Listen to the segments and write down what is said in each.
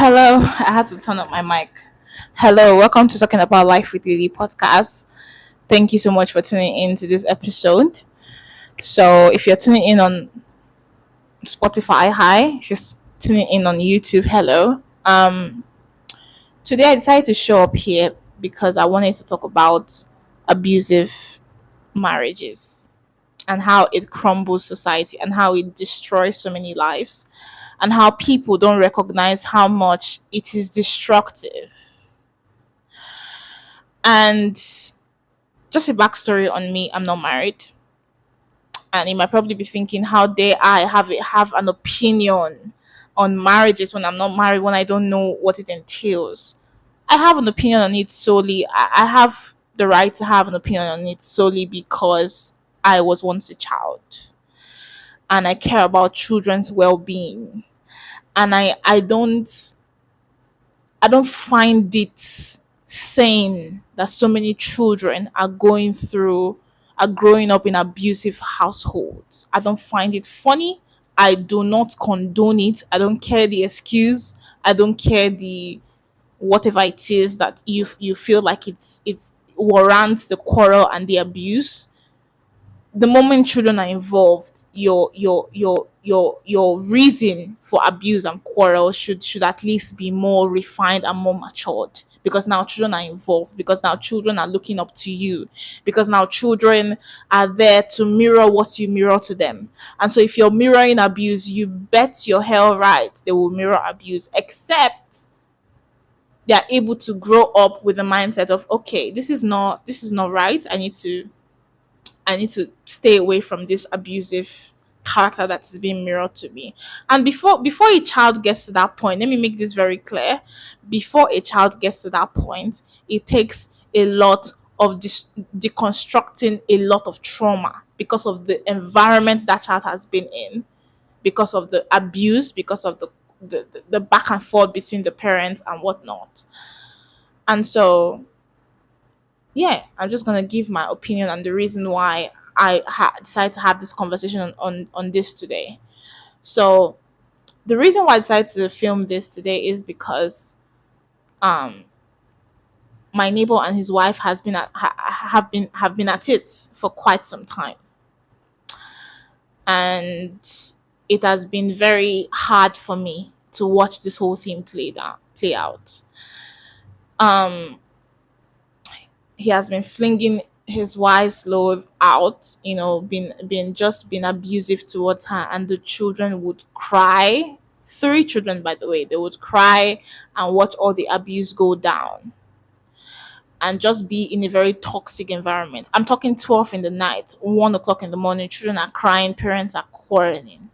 Hello, I had to turn up my mic. Hello, welcome to Talking About Life with Lily podcast. Thank you so much for tuning in to this episode. So, if you're tuning in on Spotify, hi. If you're tuning in on YouTube, hello. Today I decided to show up here because I wanted to talk about abusive marriages and how it crumbles society and how it destroys so many lives and how people don't recognize how much it is destructive. And just a backstory on me, I'm not married. And you might probably be thinking, how dare I have an opinion on marriages when I'm not married, when I don't know what it entails. I have an opinion on it solely. I have the right to have an opinion on it solely because I was once a child and I care about children's well being. And I don't find it sane that so many children are growing up in abusive households. I don't find it funny. I do not condone it. I don't care the excuse. I don't care the whatever it is that you feel like it's warrants the quarrel and the abuse. The moment children are involved, your reason for abuse and quarrel should at least be more refined and more matured, because now children are involved, because now children are looking up to you, because now children are there to mirror what you mirror to them. And so if you're mirroring abuse, you bet your hell right they will mirror abuse, except they are able to grow up with the mindset of, okay, this is not right. I need to stay away from this abusive character that is being mirrored to me. And before a child gets to that point, let me make this very clear. Before a child gets to that point, it takes a lot of deconstructing a lot of trauma because of the environment that child has been in, because of the abuse, because of the back and forth between the parents and whatnot. And so, yeah, I'm just gonna give my opinion on the reason why decided to have this conversation on this today. So the reason why I decided to film this today is because um my neighbor and his wife has been have been at it for quite some time, and it has been very hard for me to watch this whole thing play out. Um, he has been flinging his wife's load out, been abusive towards her, and the children would cry. Three children, by the way, they would cry and watch all the abuse go down and just be in a very toxic environment. I'm talking 12 in the night, 1 o'clock in the morning, children are crying, parents are quarreling.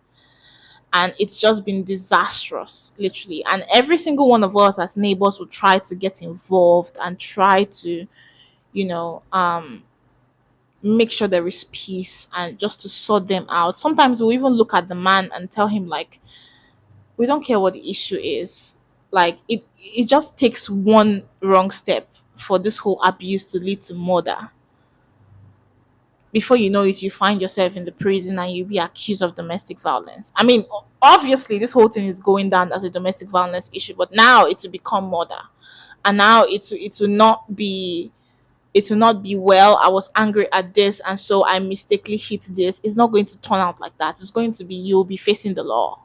And it's just been disastrous, literally. And every single one of us as neighbors would try to get involved and try to, you know, make sure there is peace and just to sort them out. Sometimes we'll even look at the man and tell him, like, we don't care what the issue is. Like, it just takes one wrong step for this whole abuse to lead to murder. Before you know it, you find yourself in the prison and you'll be accused of domestic violence. I mean, obviously this whole thing is going down as a domestic violence issue, but now it will become murder. And now it will not be, well, I was angry at this and so I mistakenly hit this. It's not going to turn out like that. It's going to be, you'll be facing the law.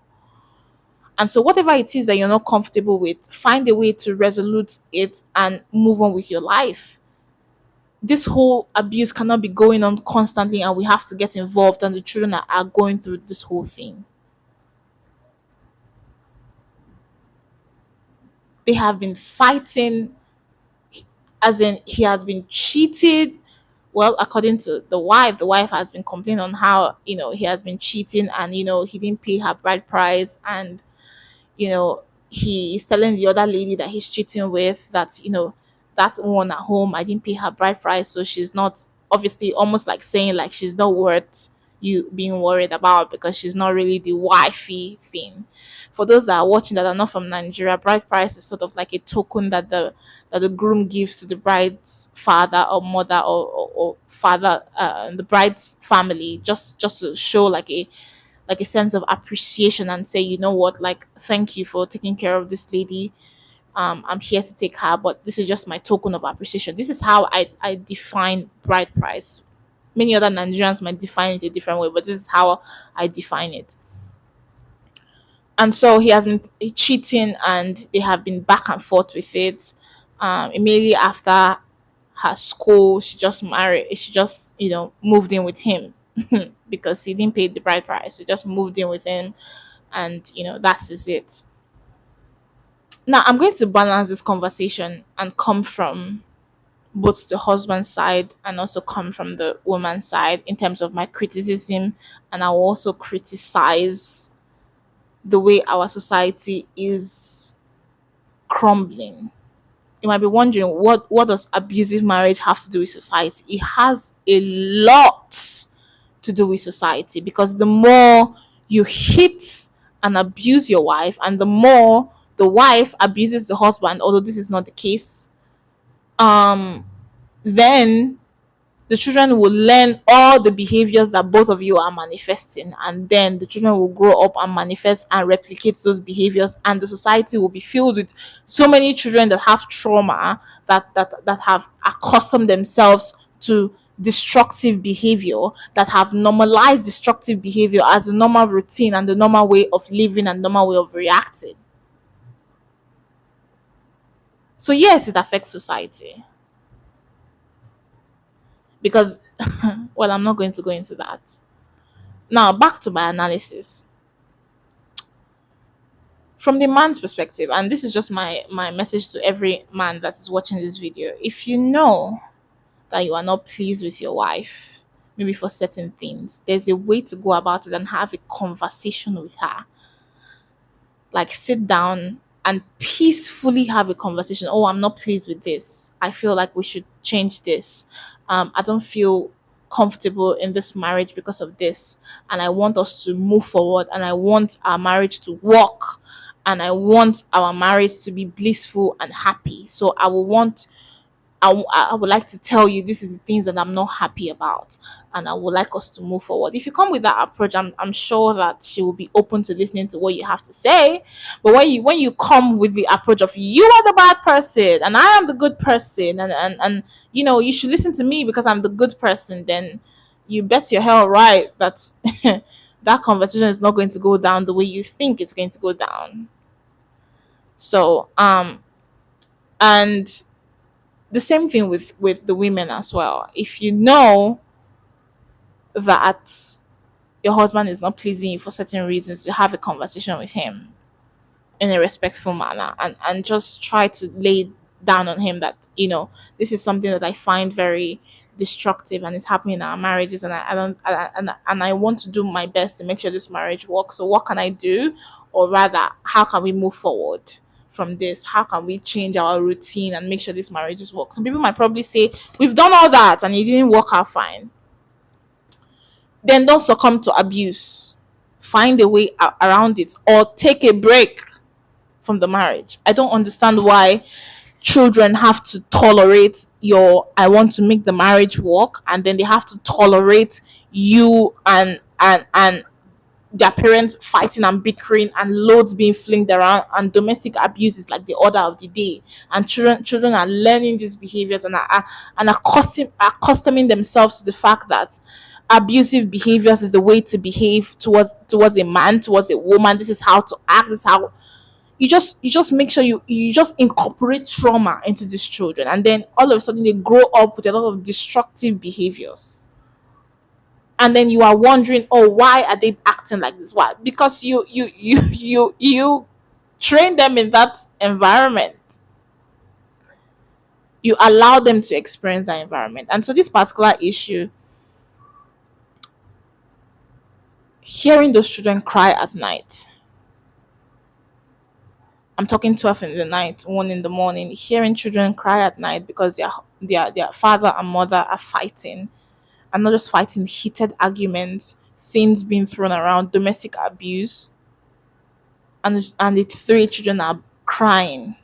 And so whatever it is that you're not comfortable with, find a way to resolute it and move on with your life. This whole abuse cannot be going on constantly and we have to get involved, and the children are going through this whole thing. They have been fighting, as in he has been cheated. Well, according to the wife has been complaining on how, he has been cheating, and he didn't pay her bride price, and you know he is telling the other lady that he's cheating with that, that one at home, I didn't pay her bride price, so she's not, obviously almost like saying like she's not worth you being worried about because she's not really the wifey thing. For those that are watching that are not from Nigeria, bride price is sort of like a token that the groom gives to the bride's father or mother, or father, the bride's family, just to show like a sense of appreciation and say, you know what, like, thank you for taking care of this lady. I'm here to take her, but this is just my token of appreciation. This is how I define bride price. Many other Nigerians might define it a different way, but this is how I define it. And so he has been cheating, and they have been back and forth with it. Immediately after her school, she just married. She just, moved in with him because he didn't pay the bride price. She just moved in with him, and that is it. Now I'm going to balance this conversation and come from both the husband side and also come from the woman side in terms of my criticism, and I will also criticize the way our society is crumbling. You might be wondering, what does abusive marriage have to do with society? It has a lot to do with society, because the more you hit and abuse your wife, and the more the wife abuses the husband, although this is not the case, um then the children will learn all the behaviors that both of you are manifesting, and then the children will grow up and manifest and replicate those behaviors, and the society will be filled with so many children that have trauma, that have accustomed themselves to destructive behavior, that have normalized destructive behavior as a normal routine and the normal way of living and normal way of reacting. So yes, it affects society, because well, I'm not going to go into that. Now, back to my analysis from the man's perspective, and this is just my message to every man that is watching this video. If you know that you are not pleased with your wife, maybe for certain things, there's a way to go about it and have a conversation with her. Like, sit down and peacefully have a conversation. Oh, I'm not pleased with this. I feel like we should change this. I don't feel comfortable in this marriage because of this. And I want us to move forward. And I want our marriage to work. And I want our marriage to be blissful and happy. So I would like to tell you, this is the things that I'm not happy about, and I would like us to move forward. If you come with that approach, I'm sure that she will be open to listening to what you have to say. But when you come with the approach of, you are the bad person and I am the good person, and you should listen to me because I'm the good person, then you bet your hell right that that conversation is not going to go down the way you think it's going to go down. So and the same thing with the women as well. If you know that your husband is not pleasing you for certain reasons, you have a conversation with him in a respectful manner, and just try to lay down on him that, this is something that I find very destructive and it's happening in our marriages, and I don't and I want to do my best to make sure this marriage works. So what can I do? Or rather, how can we move forward from this? How can we change our routine and make sure this marriage works? Some people might probably say, we've done all that and it didn't work out fine. Then don't succumb to abuse. Find a way around it, or take a break from the marriage. I don't understand why children have to tolerate your, I want to make the marriage work, and then they have to tolerate you and their parents fighting and bickering and loads being flinged around, and domestic abuse is like the order of the day, and children are learning these behaviors and accustoming themselves to the fact that abusive behaviors is the way to behave towards a man, towards a woman. This is how to act. This is how you just make sure you just incorporate trauma into these children, and then all of a sudden they grow up with a lot of destructive behaviors, and then you are wondering, oh, why are they acting like this? Why? Because you train them in that environment. You allow them to experience that environment. And so this particular issue, hearing those children cry at night, I'm talking 12 in the night, 1 in the morning, hearing children cry at night because their father and mother are fighting, and not just fighting, heated arguments, things being thrown around, domestic abuse, and the 3 children are crying.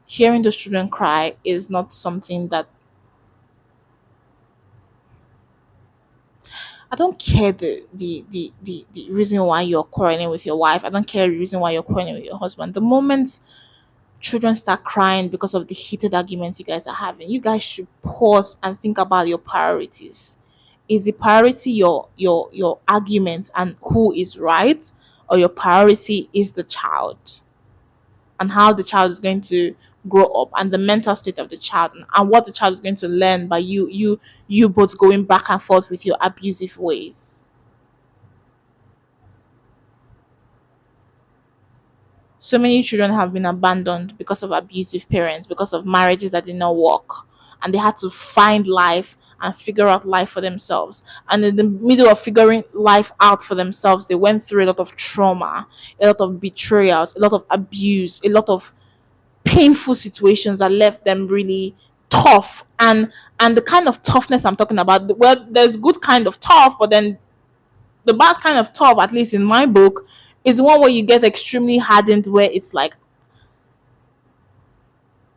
Hearing those children cry is not something that, I don't care the reason why you're quarreling with your wife. I don't care the reason why you're quarreling with your husband. The moment children start crying because of the heated arguments you guys are having, you guys should pause and think about your priorities. Is the priority your argument and who is right, or your priority is the child and how the child is going to grow up and the mental state of the child, and what the child is going to learn by you both going back and forth with your abusive ways? So many children have been abandoned because of abusive parents, because of marriages that did not work, and they had to find life and figure out life for themselves. And in the middle of figuring life out for themselves, they went through a lot of trauma, a lot of betrayals, a lot of abuse, a lot of painful situations that left them really tough. And the kind of toughness I'm talking about, well, there's good kind of tough, but then the bad kind of tough, at least in my book, is the one where you get extremely hardened, where it's like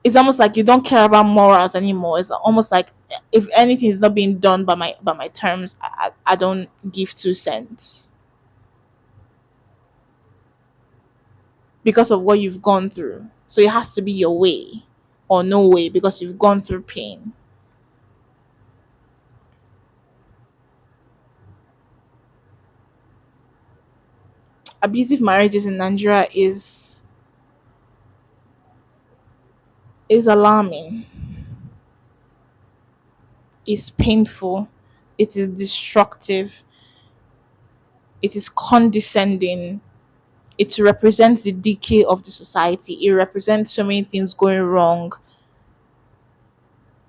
it's almost like you don't care about morals anymore. It's almost like if anything is not being done by my terms, I don't give 2 cents because of what you've gone through. So it has to be your way or no way because you've gone through pain. Abusive marriages in Nigeria is alarming. It's painful. It is destructive. It is condescending. It represents the decay of the society. It represents so many things going wrong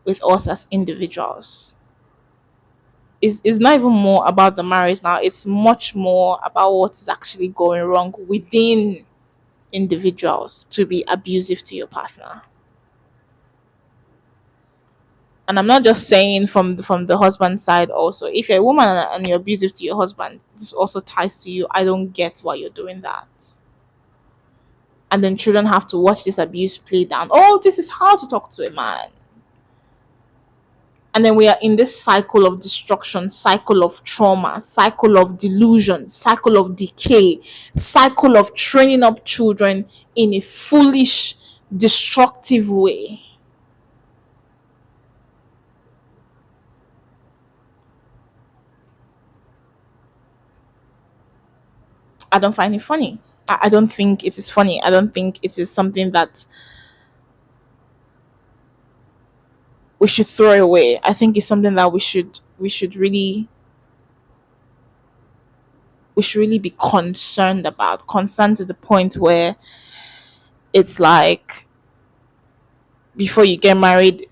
with us as individuals. It's not even more about the marriage now. It's much more about what is actually going wrong within individuals to be abusive to your partner. And I'm not just saying from the husband side also. If you're a woman and you're abusive to your husband, this also ties to you. I don't get why you're doing that. And then children have to watch this abuse play down. Oh, this is how to talk to a man. And then we are in this cycle of destruction, cycle of trauma, cycle of delusion, cycle of decay, cycle of training up children in a foolish, destructive way. I don't find it funny. I don't think it is funny. I don't think it is something that we should throw away. I think it's something that we should really be concerned about. Concerned to the point where it's like before you get married,